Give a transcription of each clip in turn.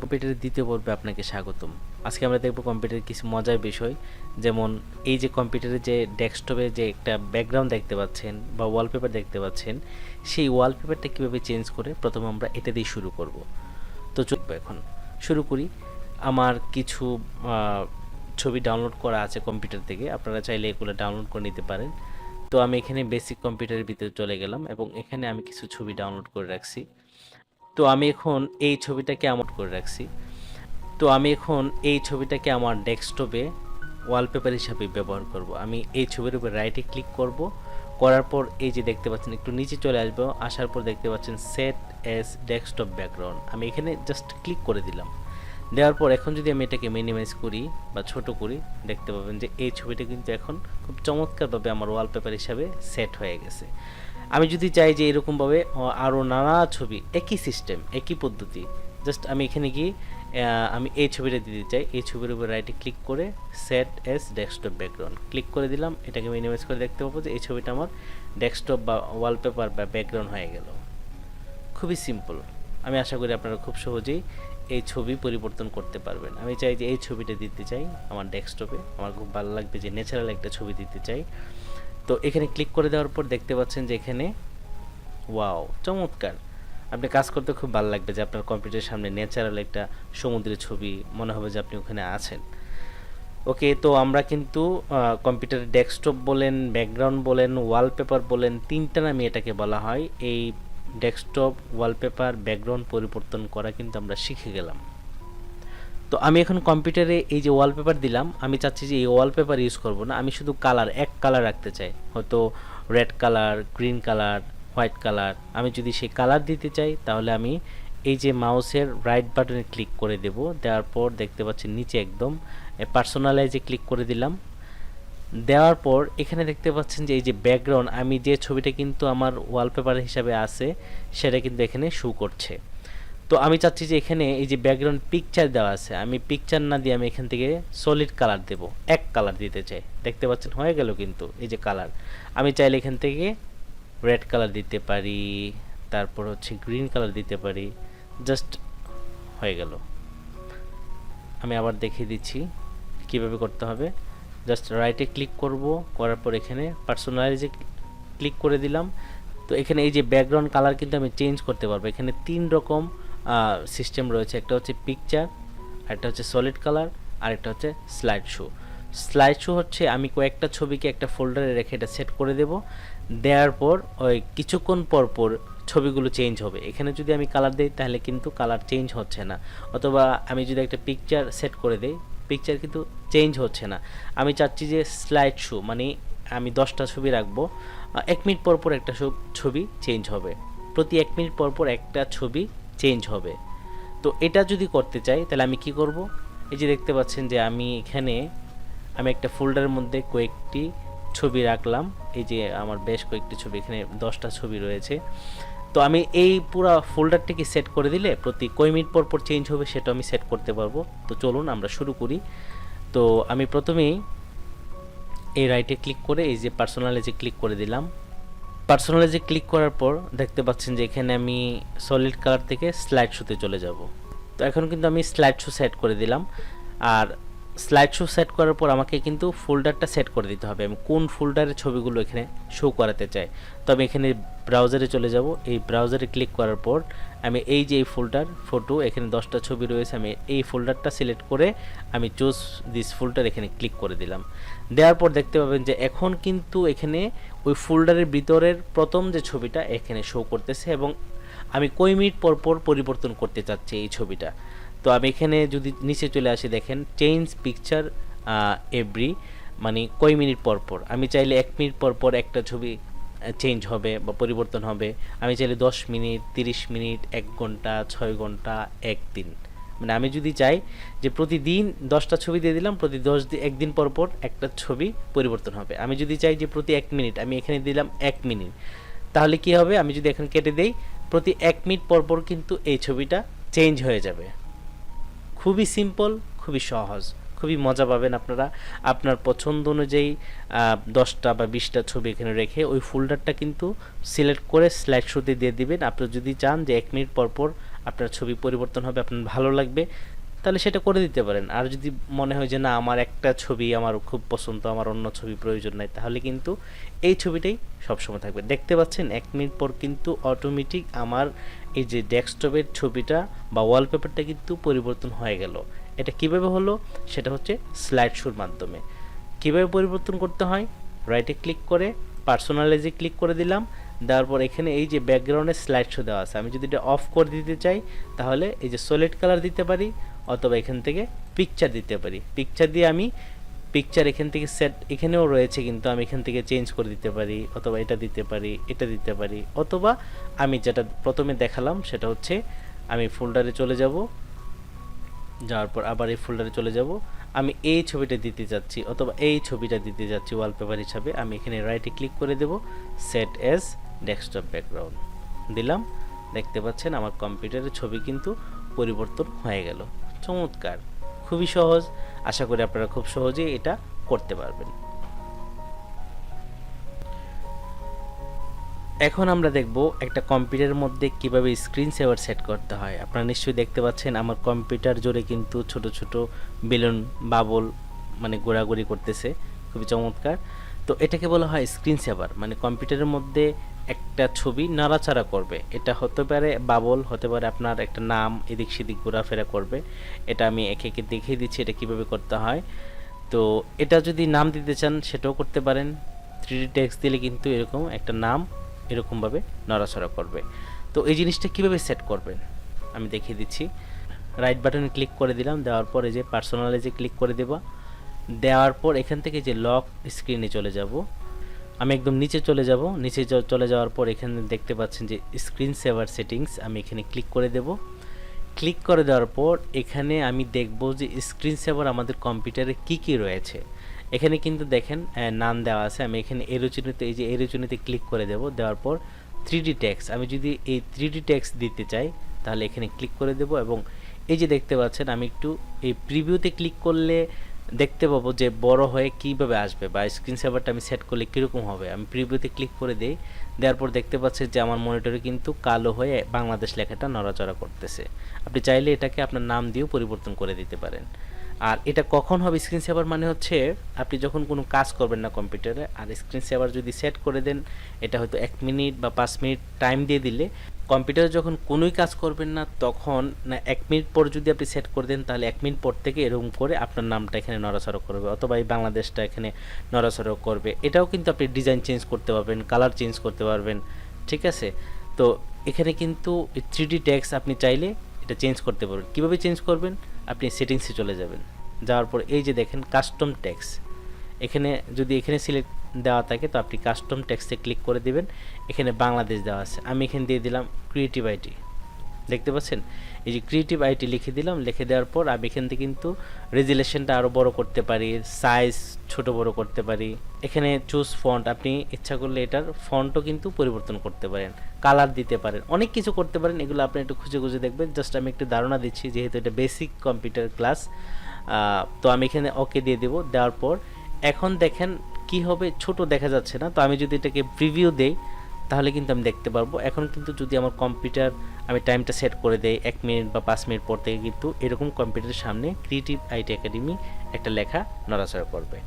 কম্পিউটারের দ্বিতীয় পর্বে আপনাকে স্বাগতম। আজকে আমরা দেখব কম্পিউটারের কিছু মজার বিষয়, যেমন এই যে কম্পিউটারের যে ডেস্কটপে যে একটা ব্যাকগ্রাউন্ড দেখতে পাচ্ছেন বা ওয়ালপেপার দেখতে পাচ্ছেন, সেই ওয়ালপেপারটা কীভাবে চেঞ্জ করে প্রথমে আমরা এটা দিয়ে শুরু করব। তো চলব এখন শুরু করি। আমার কিছু ছবি ডাউনলোড করা আছে কম্পিউটার থেকে, আপনারা চাইলে এগুলো ডাউনলোড করে নিতে পারেন। তো আমি এখানে বেসিক কম্পিউটারের ভিতরে চলে গেলাম এবং এখানে আমি কিছু ছবি ডাউনলোড করে রাখছি। তো আমি এখন এই ছবিটাকে আপলোড করে রাখছি। তো আমি এখন এই ছবিটাকে আমার ডেস্কটপে ওয়ালপেপার হিসাবে ব্যবহার করব। আমি এই ছবির উপর রাইটে ক্লিক করব, করার পর এই যে দেখতে পাচ্ছেন একটু নিচে চলে আসবো, আসার পর দেখতে পাচ্ছেন সেট এস ডেস্কটপ ব্যাকগ্রাউন্ড, আমি এখানে জাস্ট ক্লিক করে দিলাম। দেওয়ার পর এখন যদি আমি এটাকে মিনিমাইজ করি বা ছোট করি, দেখতে পাবেন যে এই ছবিটা কিন্তু এখন খুব চমৎকারভাবে আমার ওয়ালপেপার হিসাবে সেট হয়ে গেছে। আমি যদি চাই যে এরকমভাবে আরও নানা ছবি, একই সিস্টেম একই পদ্ধতি, জাস্ট আমি এখানে গিয়ে আমি এই ছবিটা দিতে চাই, এই ছবির উপর রাইটে ক্লিক করে set S desktop background click করে দিলাম। এটাকে মিনিমাইজ করে দেখতে পাবো যে এই ছবিটা আমার ডেস্কটপ বা ওয়ালপেপার বা ব্যাকগ্রাউন্ড হয়ে গেল। খুবই সিম্পল। আমি আশা করি আপনারা খুব সহজেই এই ছবি পরিবর্তন করতে পারবেন। আমি চাই যে এই ছবিটা দিতে চাই আমার ডেস্কটপে, আমার খুব ভালো লাগবে যে ন্যাচারাল একটা ছবি দিতে চাই। তো এখানে ক্লিক করে দেওয়ার পর দেখতে পাচ্ছেন যে এখানে ওয়াও, চমৎকার। আপনি কাজ করতে খুব ভালো লাগবে যে আপনার কম্পিউটারের সামনে ন্যাচারাল একটা সমুদ্রের ছবি, মনে হবে যে আপনি ওখানে আছেন। ওকে, তো আমরা কিন্তু কম্পিউটারের ডেস্কটপ বলেন, ব্যাকগ্রাউন্ড বলেন, ওয়ালপেপার বলেন, তিনটা নামে এটাকে বলা হয়। এই ডেস্কটপ, ওয়ালপেপার, ব্যাকগ্রাউন্ড পরিবর্তন করা কিন্তু আমরা শিখে গেলাম। তো আমি এখন কম্পিউটারে এই যে ওয়ালপেপার দিলাম, আমি চাচ্ছি যে এই ওয়ালপেপার ইউজ করব না, আমি শুধু কালার, এক কালার রাখতে চাই, হয়তো red colour, green colour, white colour. আমি যদি সেই কালার দিতে চাই তাহলে আমি এই যে মাউসের রাইট বাটনে ক্লিক করে দেব। দেওয়ার পর দেখতে পাচ্ছি নিচে একদম পার্সোনালাইজে ক্লিক করে দিলাম। দেওয়ার পর এখানে দেখতে পাচ্ছেন যে এই যে ব্যাকগ্রাউন্ড, আমি যে ছবিটা কিন্তু আমার ওয়ালপেপার হিসাবে আছে সেটা কিন্তু এখানে শো করছে। তো আমি চাচ্ছি যে এখানে এই যে ব্যাকগ্রাউন্ড পিকচার দেওয়া আছে, আমি পিকচার না দিয়ে আমি এখান থেকে সলিড কালার দেব, এক কালার দিতে চাই। দেখতে পাচ্ছেন হয়ে গেল কিন্তু এই যে কালার। আমি চাইলে এখান থেকে রেড কালার দিতে পারি, তারপর হচ্ছে গ্রিন কালার দিতে পারি, জাস্ট হয়ে গেল। আমি আবার দেখিয়ে দিচ্ছি কিভাবে করতে হবে। জাস্ট রাইটে ক্লিক করব, করার পর এখানে পার্সোনালাইজে ক্লিক করে দিলাম। তো এখানে এই যে ব্যাকগ্রাউন্ড কালার কিন্তু আমি চেঞ্জ করতে পারবো। এখানে তিন রকম সিস্টেম রয়েছে, একটা হচ্ছে পিকচার, একটা হচ্ছে সলিড কালার, আর একটা হচ্ছে স্লাইড শো। স্লাইড শো হচ্ছে আমি কয়েকটা ছবিকে একটা ফোল্ডারে রেখে এটা সেট করে দেব। দেওয়ার পর ওই কিছুক্ষণ পর পর ছবিগুলো চেঞ্জ হবে। এখানে যদি আমি কালার দিই তাহলে কিন্তু কালার চেঞ্জ হচ্ছে না, অথবা আমি যদি একটা পিকচার সেট করে দিই, পিকচার কিন্তু চেঞ্জ হচ্ছে না। আমি চাচ্ছি যে স্লাইড শো, মানে আমি 10টা ছবি রাখবো, 1 মিনিট পর পর একটা ছবি চেঞ্জ হবে, প্রতি 1 মিনিট পর পর একটা ছবি চেঞ্জ হবে। তো এটা যদি করতে চাই তাহলে আমি কি করব, এই যে দেখতে পাচ্ছেন যে আমি এখানে আমি একটা ফোল্ডারের মধ্যে কয়েকটি ছবি রাখলাম। এই যে আমার বেশ কয়েকটি ছবি, এখানে 10টা ছবি রয়েছে। তো আমি এই পুরো ফোল্ডারটিকে সেট করে দিলে প্রতি কয় মিনিট পর পর চেঞ্জ হবে সেটা আমি সেট করতে পারবো। তো চলুন আমরা শুরু করি। তো আমি প্রথমেই এই রাইটে ক্লিক করে এই যে পার্সোনালাইজে ক্লিক করে দিলাম। পার্সোনালাইজে ক্লিক করার পর দেখতে পাচ্ছেন যে এখানে আমি সলিড কালার থেকে স্লাইড শোতে চলে যাব। তো এখন কিন্তু আমি স্লাইড শো সেট করে দিলাম। আর স্লাইড শো সেট করার পর আমাকে কিন্তু ফোল্ডারটা সেট করে দিতে হবে, আমি কোন ফোল্ডারের ছবিগুলো এখানে শো করাতে চাই। তো আমি এখানে ব্রাউজারে চলে যাব। এই ব্রাউজারে ক্লিক করার পর আমি এই যে এই ফোল্ডার ফটো, এখানে 10টা ছবি রয়েছে, আমি এই ফোল্ডারটা সিলেক্ট করে আমি চুজ দিস ফোল্ডার এখানে ক্লিক করে দিলাম। দেওয়ার পর দেখতে পাবেন যে এখন কিন্তু এখানে ওই ফোল্ডারের ভিতরের প্রথম যে ছবিটা এখানে শো করতেছে, এবং আমি কয় মিনিট পর পর পরিবর্তন করতে চাচ্ছি এই ছবিটা। তো আমি এখানে যদি নিচে চলে আসি, দেখেন চেঞ্জ পিকচার এভরি, মানে কয় মিনিট পর পর। আমি চাইলে 1 মিনিট পর পর একটা ছবি চেঞ্জ হবে বা পরিবর্তন হবে। আমি চাইলে 10 মিনিট, 30 মিনিট, 1 ঘন্টা, 6 ঘন্টা, 1 দিন, মানে আমি যদি চাই যে প্রতিদিন 10টা ছবি দিয়ে দিলাম, প্রতি 1 দিন পর পর একটা ছবি পরিবর্তন হবে। আমি যদি চাই যে প্রতি 1 মিনিট, আমি এখানে দিলাম 1 মিনিট, তাহলে কি হবে, আমি যদি এখন কেটে দেই, প্রতি 1 মিনিট পর পর কিন্তু এই ছবিটা চেঞ্জ হয়ে যাবে। খুবই সিম্পল, খুবই সহজ, খুবই মজা পাবেন আপনারা। আপনার পছন্দ অনুযায়ী 10টা বা 20টা ছবি এখানে রেখে ওই ফোল্ডারটা কিন্তু সিলেক্ট করে স্লাইড শোতে দিয়ে দিবেন। আপনি যদি চান যে 1 মিনিট পর পর আপনার ছবি পরিবর্তন হবে, আপনার ভালো লাগবে, তাহলে সেটা করে দিতে পারেন। আর যদি মনে হয় যে না আমার একটা ছবি আমার খুব পছন্দ, আমার অন্য ছবি প্রয়োজন নাই, তাহলে কিন্তু এই ছবিটাই সবসময় থাকবে। দেখতে পাচ্ছেন 1 মিনিট পর কিন্তু অটোমেটিক আমার এই যে ডেস্কটপের ছবিটা বা ওয়ালপেপারটা কিন্তু পরিবর্তন হয়ে গেল। এটা কিভাবে হলো? সেটা হচ্ছে স্লাইড শোর মাধ্যমে। কিভাবে পরিবর্তন করতে হয়? রাইটে ক্লিক করে পার্সোনালাইজে ক্লিক করে দিলাম, দেওয়ার পর এখানে এই যে ব্যাকগ্রাউন্ডে স্লাইড শো দেওয়া আছে, আমি যদি এটা অফ করে দিতে চাই তাহলে এই যে সলিড কালার দিতে পারি, অথবা এখান থেকে পিকচার দিতে পারি। পিকচার দিয়ে আমি পিকচার এখান থেকে সেট, এখানেও রয়েছে কিন্তু আমি এখান থেকে চেঞ্জ করে দিতে পারি, অথবা এটা দিতে পারি, এটা দিতে পারি, অথবা আমি যেটা প্রথমে দেখালাম সেটা হচ্ছে আমি ফোল্ডারে চলে যাব, যাওয়ার পর আবার এই ফোল্ডারে চলে যাব, আমি এই ছবিটা দিতে যাচ্ছি অথবা এই ছবিটা দিতে যাচ্ছি ওয়ালপেপার হিসাবে, আমি এখানে রাইটে ক্লিক করে দেব, সেট অ্যাজ ডেস্কটপ ব্যাকগ্রাউন্ড দিলাম। দেখতে পাচ্ছেন আমার কম্পিউটারের ছবি কিন্তু পরিবর্তন হয়ে গেল। চমৎকার, খুবই সহজ। আশা করি আপনারা খুব সহজেই এটা করতে পারবেন। এখন আমরা দেখব একটা কম্পিউটারের মধ্যে কিভাবে স্ক্রিন সেভার সেট করতে হয়। আপনারা নিশ্চয়ই দেখতে পাচ্ছেন আমার কম্পিউটার জুড়ে কিন্তু ছোট ছোট বেলুন বাবল মানে ঘোরাঘুরি করতেছে, খুবই চমৎকার। তো এটাকে বলা হয় স্ক্রিন সেভার, মানে কম্পিউটারের মধ্যে একটা ছবি নাড়াচাড়া করবে। এটা হতে পারে বাবল, হতে পারে আপনার একটা নাম এদিক সেদিক ঘোরাফেরা করবে। এটা আমি একে একে দেখিয়ে দিচ্ছি এটা কিভাবে করতে হয়। তো এটা যদি নাম দিতে চান সেটাও করতে পারেন। 3D টেক্সট দিলে কিন্তু এরকম একটা নাম এরকমভাবে নড়াচড়া করবে। তো এই জিনিসটা কিভাবে সেট করবেন আমি দেখিয়ে দিচ্ছি। রাইট বাটনে ক্লিক করে দিলাম, দেওয়ার পর এই যে পার্সোনালাইজে ক্লিক করে দেবা, দেওয়ার পর এখান থেকে যে লক স্ক্রিনে চলে যাব, আমি একদম নিচে চলে যাব। নিচে চলে যাওয়ার পর এখানে দেখতে পাচ্ছেন যে স্ক্রিন সেভার সেটিংস, আমি এখানে ক্লিক করে দেব। ক্লিক করে দেওয়ার পর এখানে আমি দেখব যে স্ক্রিন সেভার আমাদের কম্পিউটারে কি কি রয়েছে। এখানে কিন্তু দেখেন নাম দেওয়া আছে। আমি এখানে এরোচিনিতে, এই যে এরোচিনিতে ক্লিক করে দেব, দেওয়ার পর 3D টেক্সট, আমি যদি এই 3D টেক্সট দিতে চাই তাহলে এখানে ক্লিক করে দেব। এবং এই যে দেখতে পাচ্ছেন আমি একটু এই প্রিভিউতে ক্লিক করলে দেখতে পাবো যে বড় হয়ে কিভাবে আসবে বা স্ক্রিন সেভারটা আমি সেট করলে কীরকম হবে। আমি প্রিভিউতে ক্লিক করে দিই, দেওয়ার পর দেখতে পাচ্ছেন যে আমার মনিটরে কিন্তু কালো হয়ে বাংলাদেশ লেখাটা নড়াচড়া করতেছে। আপনি চাইলে এটাকে আপনার নাম দিয়েও পরিবর্তন করে দিতে পারেন। আর এটা কখন হবে স্ক্রিন সেভার? মানে হচ্ছে আপনি যখন কোনো কাজ করবেন না কম্পিউটারে, আর স্ক্রিন সেভার যদি সেট করে দেন, এটা হয়তো 1 মিনিট বা 5 মিনিট টাইম দিয়ে দিলে কম্পিউটারে যখন কোনোই কাজ করবেন না তখন না 1 মিনিট পর যদি আপনি সেট করে দেন তাহলে 1 মিনিট পর থেকে এরকম করে আপনার নামটা এখানে নড়াচড়া করবে, অথবা এই বাংলাদেশটা এখানে নড়াচড়া করবে। এটাও কিন্তু আপনি ডিজাইন চেঞ্জ করতে পারবেন, কালার চেঞ্জ করতে পারবেন, ঠিক আছে? তো এখানে কিন্তু 3D টেক্সট আপনি চাইলে এটা চেঞ্জ করতে পারবেন। কীভাবে চেঞ্জ করবেন? আপনি সেটিংসে চলে যাবেন, যাওয়ার পর এই যে দেখেন কাস্টম টেক্সট, এখানে যদি এখানে সিলেক্ট দেওয়া থাকে তো আপনি কাস্টম টেক্সটে ক্লিক করে দিবেন। এখানে বাংলাদেশ দেওয়া আছে, আমি এখানে দিয়ে দিলাম ক্রিয়েটিভ আইটি। দেখতে পাচ্ছেন এই যে ক্রিয়েটিভ আইটি লিখে দিলাম। লিখে দেওয়ার পর আমি এখান থেকে কিন্তু রেজুলেশনটা আরও বড় করতে পারি, সাইজ ছোট বড় করতে পারি। এখানে চুজ ফন্ট, আপনি ইচ্ছা করলে এটার ফন্টও কিন্তু পরিবর্তন করতে পারেন, কালার দিতে পারেন, অনেক কিছু করতে পারেন। এগুলো আপনি একটু খুঁজে খুঁজে দেখবেন। জাস্ট আমি একটু ধারণা দিচ্ছি যেহেতু এটা বেসিক কম্পিউটার ক্লাস। তো আমি এখানে ওকে দিয়ে দেব। দেওয়ার পর এখন দেখেন কি হবে, ছোট দেখা যাচ্ছে না। তো আমি যদি এটাকে প্রিভিউ দেই তাহলে কিন্তু আমি দেখতে পারবো। এখন কিন্তু যদি আমার কম্পিউটার আমি টাইমটা সেট করে দেই 1 মিনিট বা 5 মিনিট পর থেকে কিন্তু এরকম কম্পিউটারের সামনে ক্রিয়েটিভ আইটি একাডেমি একটা লেখা নড়াচড়া করবে।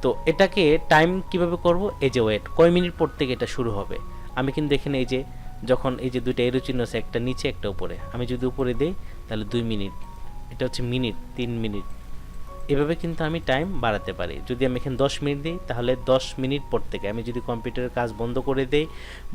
তো এটাকে টাইম কিভাবে করব? এই যে ওয়েট, কয় মিনিট পর থেকে এটা শুরু হবে। আমি কিন্তু এখানে এই যে যখন এই যে দুইটা এরো চিহ্ন আছে, একটা নিচে একটা উপরে, আমি যদি উপরে দেই তাহলে 2 মিনিট, এটা হচ্ছে মিনিট, 3 মিনিট, এভাবে কিন্তু আমি টাইম বাড়াতে পারি। যদি আমি এখানে 10 মিনিট দিই তাহলে 10 মিনিট পর থেকে, আমি যদি কম্পিউটারের কাজ বন্ধ করে দেই,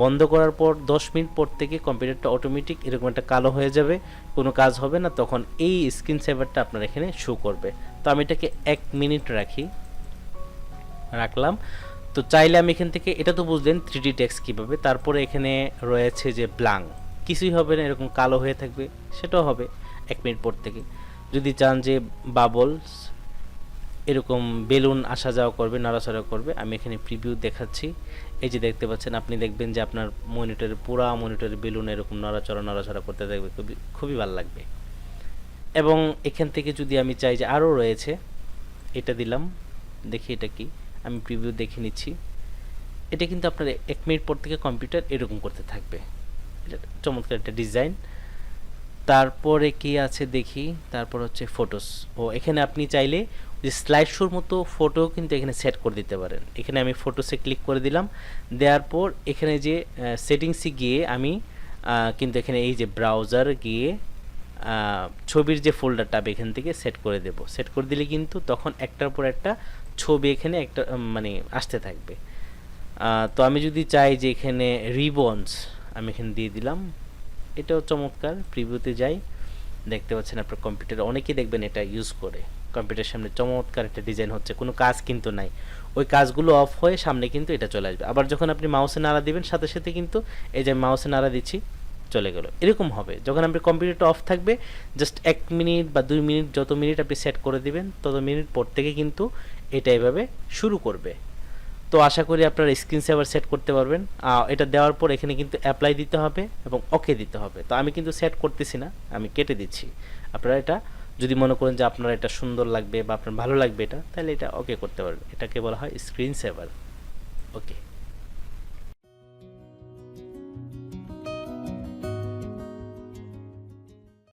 বন্ধ করার পর 10 মিনিট পর থেকে কম্পিউটারটা অটোমেটিক এরকম একটা কালো হয়ে যাবে, কোনো কাজ হবে না, তখন এই স্ক্রিন সেভারটা আপনার এখানে শো করবে। তো আমি এটাকে 1 মিনিট রাখলাম। তো চাইলে আমি এখান থেকে, এটা তো বুঝলেন 3D টেক্সট কীভাবে। তারপরে এখানে রয়েছে যে ব্ল্যাঙ্ক, কিছুই হবে না, এরকম কালো হয়ে থাকবে, সেটাও হবে 1 মিনিট পর থেকে। যদি চান যে বাবলস এরকম বেলুন আসা যাওয়া করবে, নড়াচড়া করবে, আমি এখানে প্রিভিউ দেখাচ্ছি। এই যে দেখতে পাচ্ছেন, আপনি দেখবেন যে আপনার মনিটরে, পুরা মনিটরে বেলুন এরকম নড়াচড়া করতে থাকবে, খুবই খুবই ভালো লাগবে। এবং এখান থেকে যদি আমি চাই যে আরও রয়েছে, এটা দিলাম, দেখি এটা কি, আমি প্রিভিউ দেখে নিচ্ছি। এটা কিন্তু আপনার 1 মিনিট পর থেকে কম্পিউটার এরকম করতে থাকবে। এটা চমৎকার একটা ডিজাইন। তারপরে কি আছে দেখি, তারপর হচ্ছে ফটোস। ও এখানে আপনি চাইলে যে স্লাইড শোর মতো ফটো কিন্তু এখানে সেট করে দিতে পারেন। এখানে আমি ফটোসে ক্লিক করে দিলাম, দেওয়ার পর এখানে যে সেটিংসে গিয়ে আমি কিন্তু এখানে এই যে ব্রাউজার গিয়ে ছবির যে ফোল্ডারটা আমি এখান থেকে সেট করে দেব। সেট করে দিলে কিন্তু তখন একটার পর একটা ছবি এখানে একটা মানে আসতে থাকবে। তো আমি যদি চাই যে এখানে রিবনস আমি এখানে দিয়ে দিলাম, এটাও চমৎকার। প্রিভিউতে যাই, দেখতে পাচ্ছেন আপনার কম্পিউটারে অনেকেই দেখবেন এটা ইউজ করে। কম্পিউটারের সামনে চমৎকার একটা ডিজাইন হচ্ছে, কোনো কাজ কিন্তু নাই, ওই কাজগুলো অফ হয়ে সামনে কিন্তু এটা চলে আসবে। আবার যখন আপনি মাউসে নাড়া দিবেন সাথে সাথে কিন্তু এই যে মাউসে নাড়া দিচ্ছি চলে গেল, এরকম হবে। যখন আপনার কম্পিউটারটা অফ থাকবে জাস্ট 1 মিনিট বা 2 মিনিট, যত মিনিট আপনি সেট করে দিবেন তত মিনিট পর থেকে কিন্তু এটা এভাবে শুরু করবে। তো আশা করি আপনারা স্ক্রিন সেভার সেট করতে পারবেন। এটা দেওয়ার পর এখানে কিন্তু অ্যাপ্লাই দিতে হবে এবং ওকে দিতে হবে। তো আমি কিন্তু সেট করতেছি না, আমি কেটে দিচ্ছি। আপনারা এটা যদি মনে করেন যে আপনার এটা সুন্দর লাগবে বা আপনার ভালো লাগবে এটা, তাহলে এটা ওকে করতে পারবেন। এটাকে বলা হয় স্ক্রিন সেভার। ওকে।